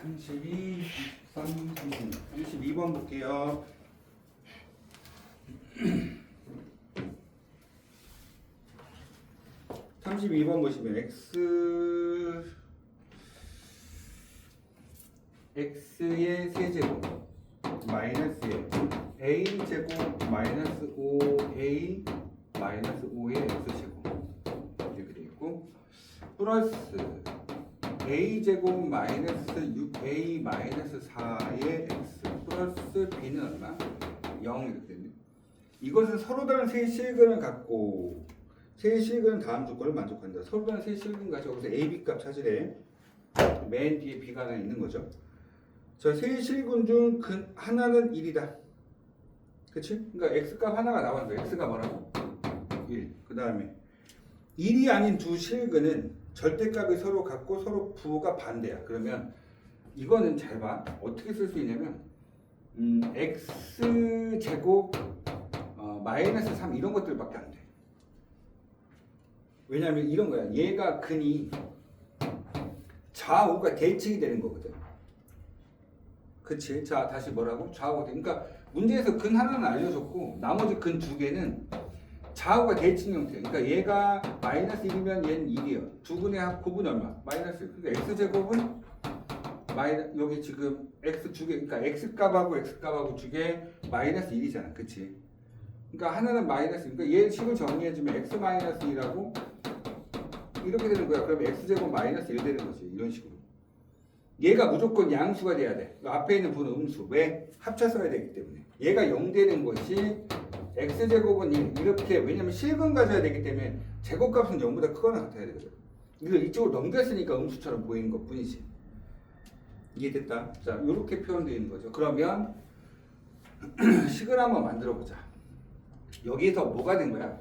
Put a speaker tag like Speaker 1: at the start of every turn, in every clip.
Speaker 1: 32, 33, 32번 볼게요. (32번) 보시면 x의 세제곱 마이너스의 a제곱 마이너스 5a 마이너스 5의 x제곱 이렇게 되어 있고, 플러스 a제곱 마이너스 6a 마이너스 4의 x 플러스 b는 얼마? 0 이렇게 됩니다. 이것은 서로 다른 세 실근을 갖고, 세 실근은 다음 조건을 만족한다. 서로 다른 세 실근 가지고 여기서 a, b 값 찾으래. 맨 뒤에 b가 하나 있는 거죠. 자, 세 실근 중 하나는 1이다. 그치? 그러니까 x값 하나가 나왔는데 x가 뭐라고? 1. 그 다음에 1이 아닌 두 실근은 절대값이 서로 같고 서로 부호가 반대야. 그러면 이거는 잘 봐. 어떻게 쓸 수 있냐면 x제곱 마이너스 3 이런 것들밖에 안 돼. 왜냐면 이런 거야. 얘가 근이 좌우가 대칭이 되는 거거든. 그치? 자, 다시 뭐라고? 좌우가 돼. 그러니까 문제에서 근 하나는 알려줬고 나머지 근 두 개는 좌우가 대칭 형태. 그러니까 얘가 마이너스 1이면 얘는 1이요. 두 근의 곱은 얼마? 마이너스 1. 그러니까 x제곱은 여기 지금 x 두 개, 그러니까 x값하고 두 개 마이너스 1이잖아. 그치? 그러니까 하나는 마이너스, 그러니까 얘 식을 정리해주면 x 마이너스 1하고 이렇게 되는 거야. 그러면 x제곱 마이너스 1 되는 거지. 이런 식으로. 얘가 무조건 양수가 돼야 돼. 앞에 있는 부는 음수. 왜? 합쳐서야 되기 때문에. 얘가 0 되는 것이 x제곱은 1. 이렇게, 왜냐면 실근 가져야 되기 때문에 제곱값은 0보다 크거나 같아야 되거든. 이걸 이쪽으로 넘겼으니까 음수처럼 보이는 것 뿐이지. 이해됐다? 자, 이렇게 표현되어 있는 거죠. 그러면 식을 한번 만들어 보자. 여기에서 뭐가 된 거야?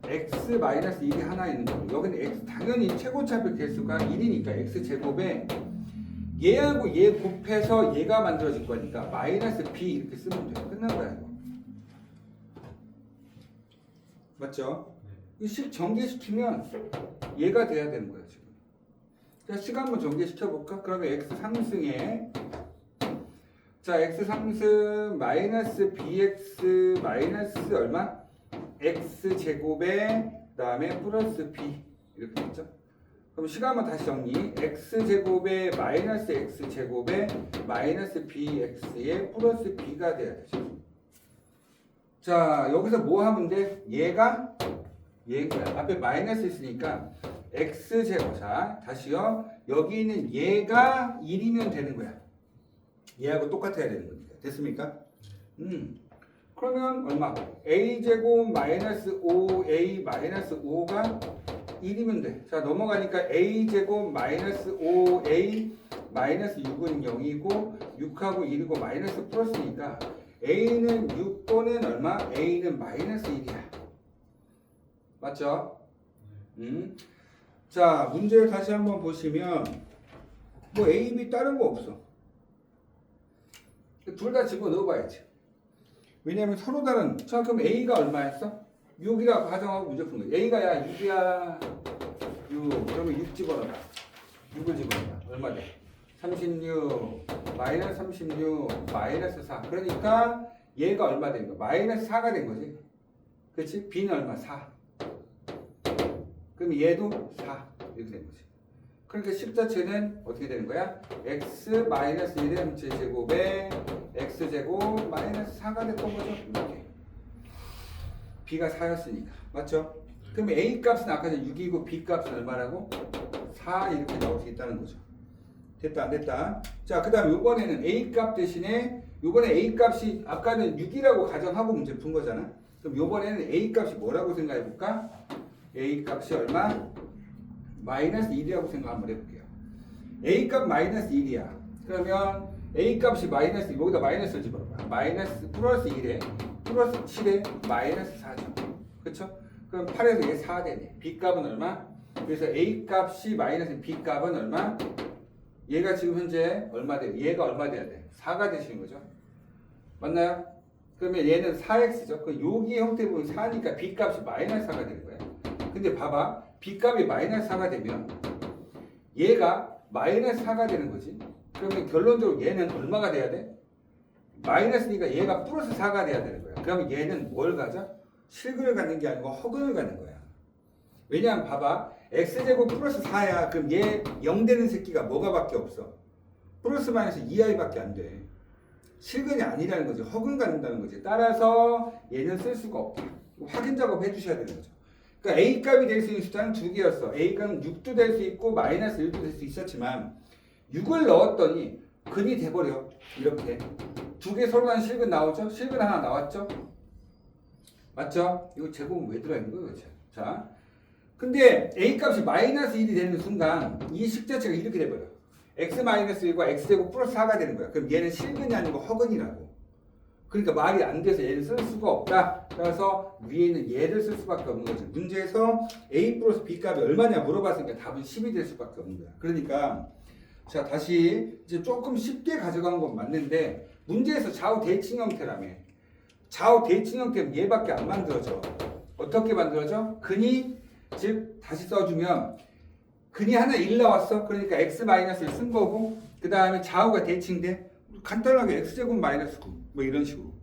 Speaker 1: x-1이 하나 있는 거고, 여기는 x, 당연히 최고차별 개수가 1이니까 x제곱에 얘하고 얘 곱해서 얘가 만들어질 거니까 마이너스 b 이렇게 쓰면 돼. 끝난 거야 이거. 맞죠? 이 식 전개시키면 얘가 돼야 되는 거야 지금. 자, 식 한번 전개시켜 볼까? 그러면 x 상승에, 자, x 상승 마이너스 bx 마이너스 얼마? x 제곱에 그다음에 플러스 b 이렇게 됐죠? 그럼 식 한번 다시 정리. x 제곱에 마이너스 x 제곱에 마이너스 bx에 플러스 b가 돼야 되죠. 자, 여기서 뭐 하면 돼? 얘가 얘인 거야. 앞에 마이너스 있으니까 x 제곱. 자, 다시요. 여기 있는 얘가 1이면 되는 거야. 얘하고 똑같아야 되는 거니까. 됐습니까? 그러면 얼마? a 제곱 마이너스 5a 마이너스 5가 1이면 돼. 자, 넘어가니까 a 제곱 마이너스 5a 마이너스 6은 0이고 6하고 1이고 마이너스 플러스니까 a는 6 또는 얼마? a는 마이너스 1이야. 맞죠? 자, 문제 다시 한번 보시면 뭐 a, b 다른 거 없어. 둘 다 집어넣어 봐야지. 왜냐면 서로 다른. 자, 그럼 a가 얼마였어? 6이라고 가정하고 문제 푸는 거야. a가 야 6이야 6. 그러면 6 집어넣어라. 6을 집어넣어라. 얼마 돼? 36 마이너스 36 마이너스 4. 그러니까 얘가 얼마 된 거야? 마이너스 4가 된 거지. 그렇지? b는 얼마? 4. 그럼 얘도 4 이렇게 된 거지. 그러니까 식 자체는 어떻게 되는 거야? x 마이너스 1의 전체 제곱에 x제곱 마이너스 4가 됐던 거죠. 이렇게. b가 4였으니까. 맞죠? 그러면 a 값은 아까 전에 6이고 b 값은 얼마라고? 4 이렇게 나올 수 있다는 거죠. 됐다 안 됐다? 자, 그 다음 요번에는 a 값 대신에, 요번에 a 값이 아까는 6이라고 가정하고 문제 푼 거잖아. 그럼 요번에는 a 값이 뭐라고 생각해 볼까? a 값이 얼마? 마이너스 1이라고 생각 한번 해볼게요. a 값 마이너스 1이야. 그러면 a 값이 마이너스 1, 여기다 마이너스를 집어넣어봐. 마이너스 플러스 1에 플러스 7에 마이너스 4죠. 그쵸? 그럼 8에서 얘 4 되네. b 값은 얼마? 그래서 a 값이 마이너스 b 값은 얼마? 얘가 지금 현재 얼마 돼? 얘가 얼마 돼야 돼? 4가 되시는 거죠. 맞나요? 그러면 얘는 4x죠. 그 여기 형태 보면 4니까 b 값이 마이너스 4가 되는 거야. 근데 봐봐. b 값이 마이너스 4가 되면 얘가 마이너스 4가 되는 거지. 그러면 결론적으로 얘는 얼마가 돼야 돼? 마이너스 2가 얘가 플러스 4가 돼야 되는 거야. 그러면 얘는 뭘 가져? 실근을 갖는 게 아니고 허근을 갖는 거야. 왜냐하면 봐봐. x제곱 플러스 4야. 그럼 얘 0 되는 새끼가 뭐가 밖에 없어? 플러스 마이너스 2i밖에 안 돼. 실근이 아니라는 거지. 허근 갖는다는 거지. 따라서 얘는 쓸 수가 없다. 확인 작업 해주셔야 되는 거죠. 그러니까 a 값이 될 수 있는 숫자는 두 개였어. a 값은 6도 될 수 있고 마이너스 1도 될 수 있었지만 6을 넣었더니 근이 돼버려. 이렇게. 두 개 서로 간 실근 나오죠? 실근 하나 나왔죠? 맞죠? 이거 제곱은 왜 들어있는 거예요? 도대체? 자, 근데 a 값이 마이너스 1이 되는 순간 이 식 자체가 이렇게 돼버려. x-1과 x제곱 플러스 4가 되는 거야. 그럼 얘는 실근이 아니고 허근이라고. 그러니까 말이 안 돼서 얘를 쓸 수가 없다. 그래서 위에는 얘를 쓸 수밖에 없는 거지. 문제에서 a 플러스 b 값이 얼마냐 물어봤으니까 답은 10이 될 수밖에 없는 거야. 그러니까 자 다시 이제 조금 쉽게 가져간 건 맞는데 문제에서 좌우 대칭 형태라며. 좌우 대칭 형태는 얘밖에 안 만들어져. 어떻게 만들어져? 근이 즉 다시 써주면 근이 하나 1 나왔어. 그러니까 x-를 쓴 거고 그 다음에 좌우가 대칭돼. 간단하게 x제곱 마이너스 9 뭐 이런 식으로.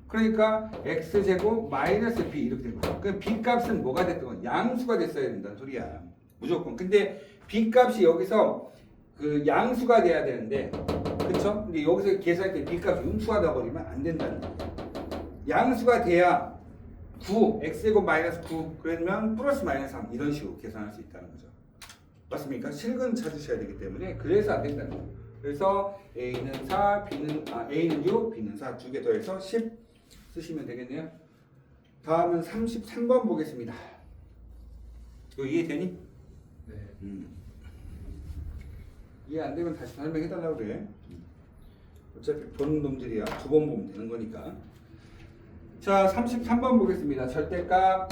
Speaker 1: 그러니까 x제곱 마이너스 b 이렇게 된 거야. 그럼 b 값은 뭐가 됐던 건 양수가 됐어야 된다는 소리야. 무조건. 근데 b 값이 여기서 그 양수가 돼야 되는데 그쵸? 근데 여기서 계산할 때 b 값이 음수가 나버리면 안 된다는 거야. 양수가 돼야 9 x제곱 마이너스 9 그러면 플러스 마이너스 3 이런 식으로 계산할 수 있다는 거죠. 맞습니까? 실근 찾으셔야 되기 때문에 그래서 안 된다는 거예요. 그래서 A는 4, A는 6, B는 4 두 개 더해서 10 쓰시면 되겠네요. 다음은 33번 보겠습니다. 이거 이해되니?
Speaker 2: 네.
Speaker 1: 이해 안 되면 다시 설명해 달라고 그래. 어차피 보는 놈들이야. 두 번 보면 되는 거니까. 자, 33번 보겠습니다. 절대값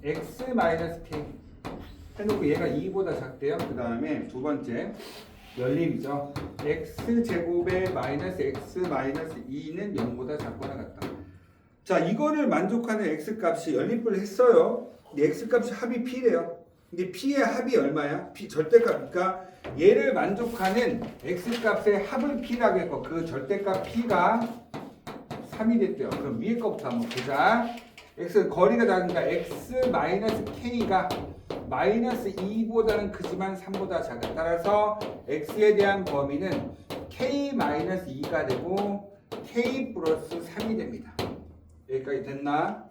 Speaker 1: x-k 해놓고 얘가 2보다 작대요. 그 다음에 두 번째 연립이죠. x제곱의 마이너스 x 마이너스 2는 0보다 작거나 같다. 자, 이거를 만족하는 x값이 연립을 했어요. 근데 x값이 합이 p래요. 근데 p의 합이 얼마야? p 절대값이니까 얘를 만족하는 x값의 합을 p라고 했고 그 절대값 p가 3이 됐대요. 그럼 위에 거부터 한번 보자. x 거리가 작으니까 x 마이너스 k가 마이너스 2보다는 크지만 3보다 작아. 따라서 x에 대한 범위는 k 마이너스 2가 되고 k 플러스 3이 됩니다. 여기까지 됐나?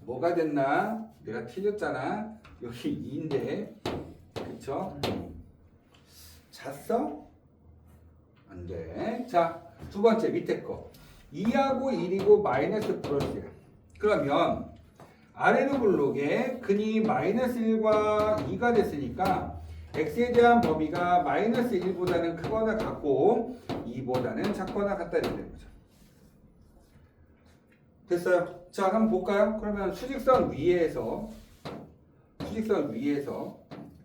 Speaker 1: 뭐가 됐나? 내가 틀렸잖아. 여기 2인데 그쵸? 잤어? 안 돼. 자, 두 번째 밑에 거 2하고 1이고 마이너스 플러스야. 그러면 아래로 블록에 근이 마이너스 1과 2가 됐으니까 x에 대한 범위가 마이너스 1보다는 크거나 같고 2보다는 작거나 같다 이렇게 되는 거죠. 됐어요? 자, 한번 볼까요? 그러면 수직선 위에서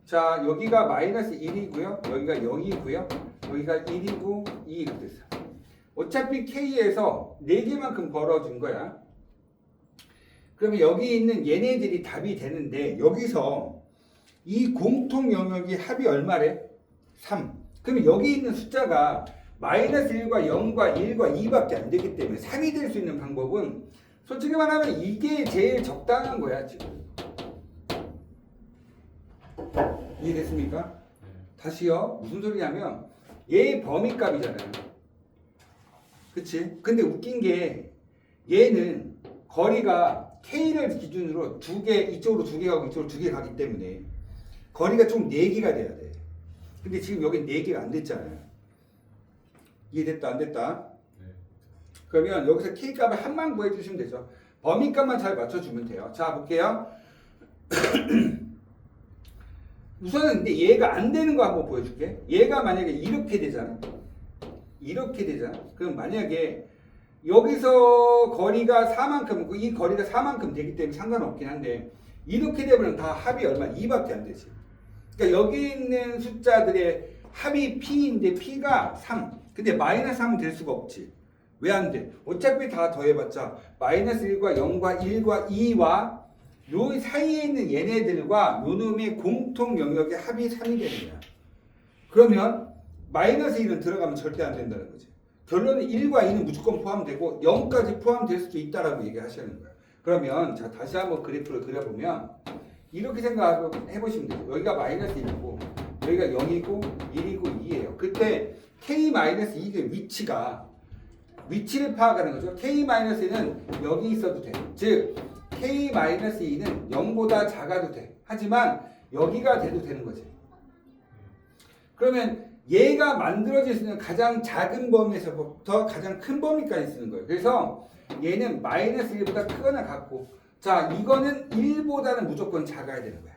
Speaker 1: 자, 여기가 마이너스 1이고요. 여기가 0이고요. 여기가 1이고 2 이렇게 됐어요. 어차피 K에서 4개만큼 벌어준 거야. 그러면 여기 있는 얘네들이 답이 되는데 여기서 이 공통 영역이 합이 얼마래? 3. 그러면 여기 있는 숫자가 마이너스 1과 0과 1과 2밖에 안 되기 때문에 3이 될 수 있는 방법은 솔직히 말하면 이게 제일 적당한 거야 지금. 이해됐습니까? 다시요. 무슨 소리냐면 얘 범위값이잖아요. 그치? 근데 웃긴 게 얘는 거리가 K를 기준으로 두 개, 이쪽으로 두 개 가고 이쪽으로 두 개 가기 때문에 거리가 총 4개가 돼야 돼. 근데 지금 여기 4개가 안 됐잖아요. 이해됐다 안 됐다?
Speaker 2: 네.
Speaker 1: 그러면 여기서 K값을 한만 구해주시면 되죠. 범위값만 잘 맞춰주면 돼요. 자, 볼게요. 우선은 근데 얘가 안 되는 거 한번 보여줄게. 얘가 만약에 이렇게 되잖아. 그럼 만약에 여기서 거리가 4만큼, 이 거리가 4만큼 되기 때문에 상관없긴 한데 이렇게 되면 다 합이 얼마? 2밖에 안 되지. 그러니까 여기 있는 숫자들의 합이 P인데 P가 3. 근데 마이너스 3은 될 수가 없지. 왜 안 돼? 어차피 다 더해봤자 마이너스 1과 0과 1과 2와 요 사이에 있는 얘네들과 요놈의 공통 영역의 합이 3이 되는 거야. 그러면 마이너스 1은 들어가면 절대 안 된다는 거지. 결론은 1과 2는 무조건 포함되고 0까지 포함될 수도 있다라고 얘기하시는 거예요. 그러면 자 다시 한번 그래프를 그려보면 이렇게 생각해 보시면 돼요. 여기가 마이너스 1이고 여기가 0이고 1이고 2예요. 그때 k-2의 위치를 파악하는 거죠. k-2는 여기 있어도 돼. 즉 k-2는 0보다 작아도 돼. 하지만 여기가 돼도 되는 거지. 그러면 얘가 만들어질 수 있는 가장 작은 범위에서부터 가장 큰 범위까지 쓰는 거예요. 그래서 얘는 마이너스 1보다 크거나 같고, 자 이거는 1보다는 무조건 작아야 되는 거야.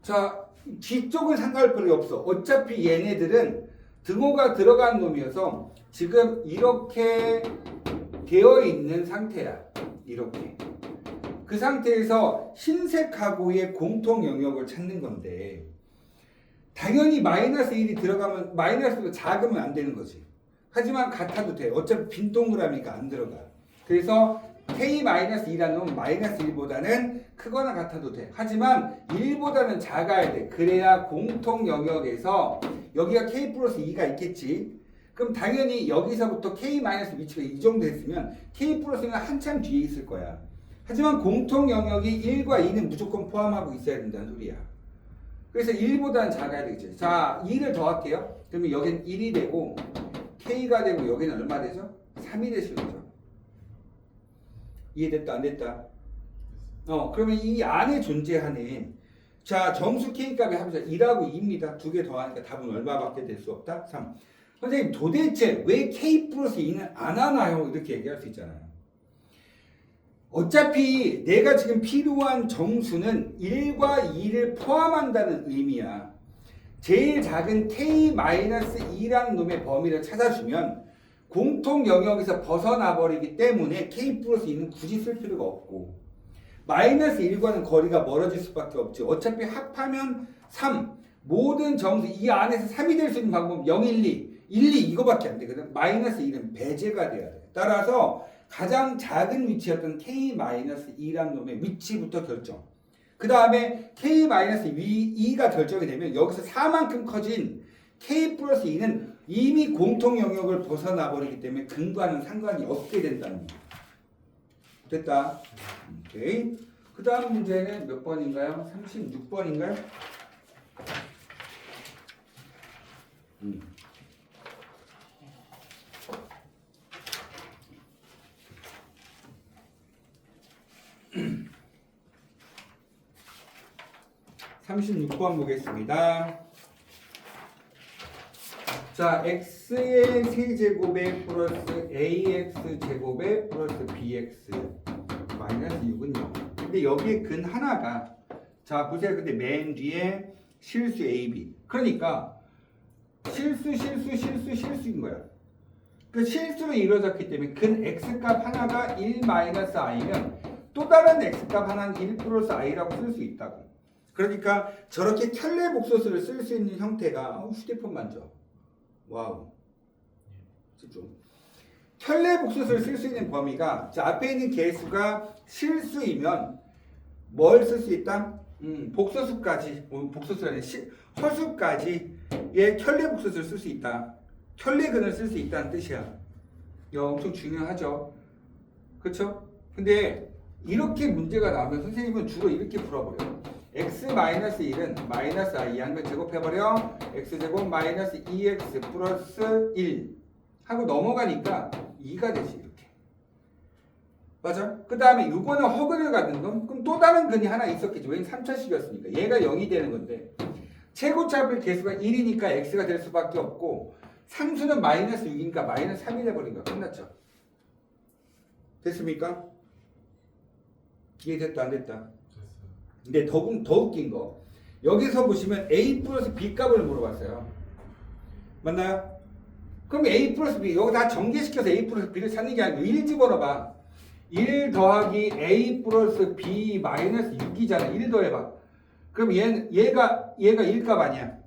Speaker 1: 자 뒤쪽은 상관할 필요 없어. 어차피 얘네들은 등호가 들어간 놈이어서 지금 이렇게 되어 있는 상태야. 이렇게. 그 상태에서 흰색하고의 공통 영역을 찾는 건데 당연히 마이너스 1이 들어가면 마이너스보다 작으면 안 되는 거지. 하지만 같아도 돼. 어차피 빈 동그라미가 안 들어가. 그래서 k-2라는 놈은 마이너스 1보다는 크거나 같아도 돼. 하지만 1보다는 작아야 돼. 그래야 공통 영역에서 여기가 k 플러스 2가 있겠지. 그럼 당연히 여기서부터 k 마이너스 위치가 이 정도 됐으면 k 플러스 2는 한참 뒤에 있을 거야. 하지만 공통 영역이 1과 2는 무조건 포함하고 있어야 된다는 소리야. 그래서 1보다는 작아야 되겠지. 자, 2를 더할게요. 그러면 여기는 1이 되고 k가 되고 여기는 얼마 되죠? 3이 되시는 거죠. 이해됐다 안 됐다? 그러면 이 안에 존재하는 자 정수 k값의 합이죠. 1하고 2입니다. 두 개 더하니까 답은 얼마밖에 될 수 없다? 3. 선생님 도대체 왜 k 플러스 2는 안 하나요? 이렇게 얘기할 수 있잖아요. 어차피 내가 지금 필요한 정수는 1과 2를 포함한다는 의미야. 제일 작은 k-2라는 놈의 범위를 찾아주면 공통 영역에서 벗어나 버리기 때문에 k 플러스 2는 굳이 쓸 필요가 없고 마이너스 1과는 거리가 멀어질 수밖에 없지. 어차피 합하면 3. 모든 정수 이 안에서 3이 될 수 있는 방법은 0, 1, 2. 1, 2 이거밖에 안 되거든. 마이너스 1은 배제가 돼야 돼. 따라서 가장 작은 위치였던 k-2라는 놈의 위치부터 결정. 그 다음에 k-2가 결정이 되면 여기서 4만큼 커진 k 플러스 2는 이미 공통 영역을 벗어나 버리기 때문에 근과는 상관이 없게 된다는 거예요. 됐다. 오케이. 그 다음 문제는 몇 번인가요? 36번인가요? 36번 보겠습니다. 자, x의 세제곱에 플러스 ax 제곱에 플러스 bx 마이너스 6은요. 근데 여기에 근 하나가 자 보세요. 근데 맨 뒤에 실수 ab. 그러니까 실수인 거야. 그 실수로 이루어졌기 때문에 근 x값 하나가 1 마이너스 i면 또 다른 x값 하나는 1 플러스 i라고 쓸 수 있다고. 그러니까 저렇게 켤레 복소수를 쓸 수 있는 형태가 휴대폰 만져. 와우. 집중. 켤레 복소수를 쓸 수 있는 범위가 자, 앞에 있는 개수가 실수이면 뭘 쓸 수 있다? 복소수까지, 복소수가 아니라 허수까지의 켤레 복소수를 쓸 수 있다. 켤레근을 쓸 수 있다는 뜻이야. 이거 엄청 중요하죠. 그렇죠? 근데 이렇게 문제가 나오면 선생님은 주로 이렇게 풀어버려요. x-1은 마이너스 i 양변 제곱해버려 x제곱 마이너스 2x 플러스 1 하고 넘어가니까 2가 되지 이렇게. 맞아? 그 다음에 이거는 허근을 갖는 건 그럼 또 다른 근이 하나 있었겠지. 왜냐면 3차식이었으니까 얘가 0이 되는 건데 최고차별 개수가 1이니까 x가 될 수밖에 없고 상수는 마이너스 6이니까 마이너스 3이 돼버린 거야. 끝났죠? 됐습니까? 이해됐다 안 됐다? 근데 더 웃긴 거 여기서 보시면 a 플러스 b 값을 물어봤어요. 맞나요? 그럼 a 플러스 b 여기 다 전개시켜서 a 플러스 b를 찾는 게 아니고 1 집어넣어봐. 1 더하기 a 플러스 b 마이너스 6이잖아. 1 더해봐. 그럼 얘가 1값 아니야.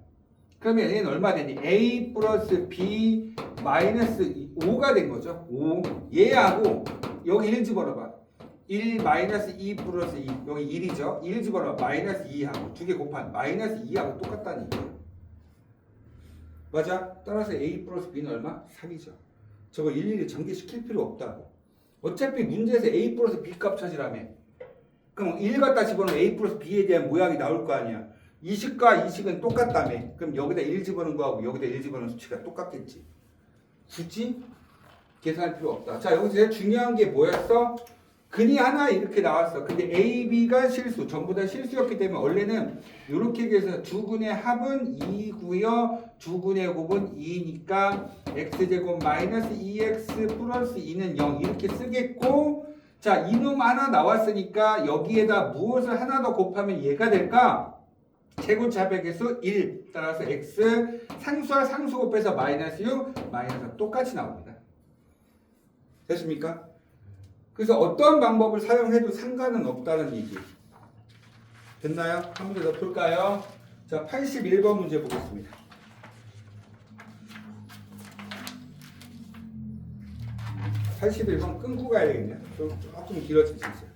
Speaker 1: 그러면 얘는 얼마 되니? a 플러스 b 마이너스 5가 된 거죠. 5. 얘하고 여기 1 집어넣어봐. 1 마이너스 2 플러스 2 여기 1이죠. 1 집어넣어 마이너스 2하고 두 개 곱한 마이너스 2하고 똑같다는 얘기예요. 맞아? 따라서 A 플러스 B는 얼마? 3이죠. 저거 일일이 전개시킬 필요 없다고. 어차피 문제에서 A 플러스 B 값 찾으라며. 그럼 1 갖다 집어넣으면 A 플러스 B에 대한 모양이 나올 거 아니야. 이식과 이식은 똑같다며. 그럼 여기다 1 집어넣은 거하고 여기다 1 집어넣은 수치가 똑같겠지. 굳이 계산할 필요 없다. 자, 여기서 제일 중요한 게 뭐였어? 근이 하나 이렇게 나왔어. 근데 A, B가 실수. 전부 다 실수였기 때문에 원래는 이렇게 얘기해서 두 근의 합은 2고요. 두 근의 곱은 2니까 x제곱 마이너스 2x 플러스 2는 0 이렇게 쓰겠고, 자, 이놈 하나 나왔으니까 여기에다 무엇을 하나 더 곱하면 얘가 될까? 최고차백에서 1 따라서 x 상수와 상수 곱해서 마이너스 6 마이너스 똑같이 나옵니다. 됐습니까? 그래서 어떤 방법을 사용해도 상관은 없다는 얘기. 됐나요? 한 문제 더 풀까요? 자, 81번 문제 보겠습니다. 81번 끊고 가야 되겠네요. 조금 길어질 수 있어요.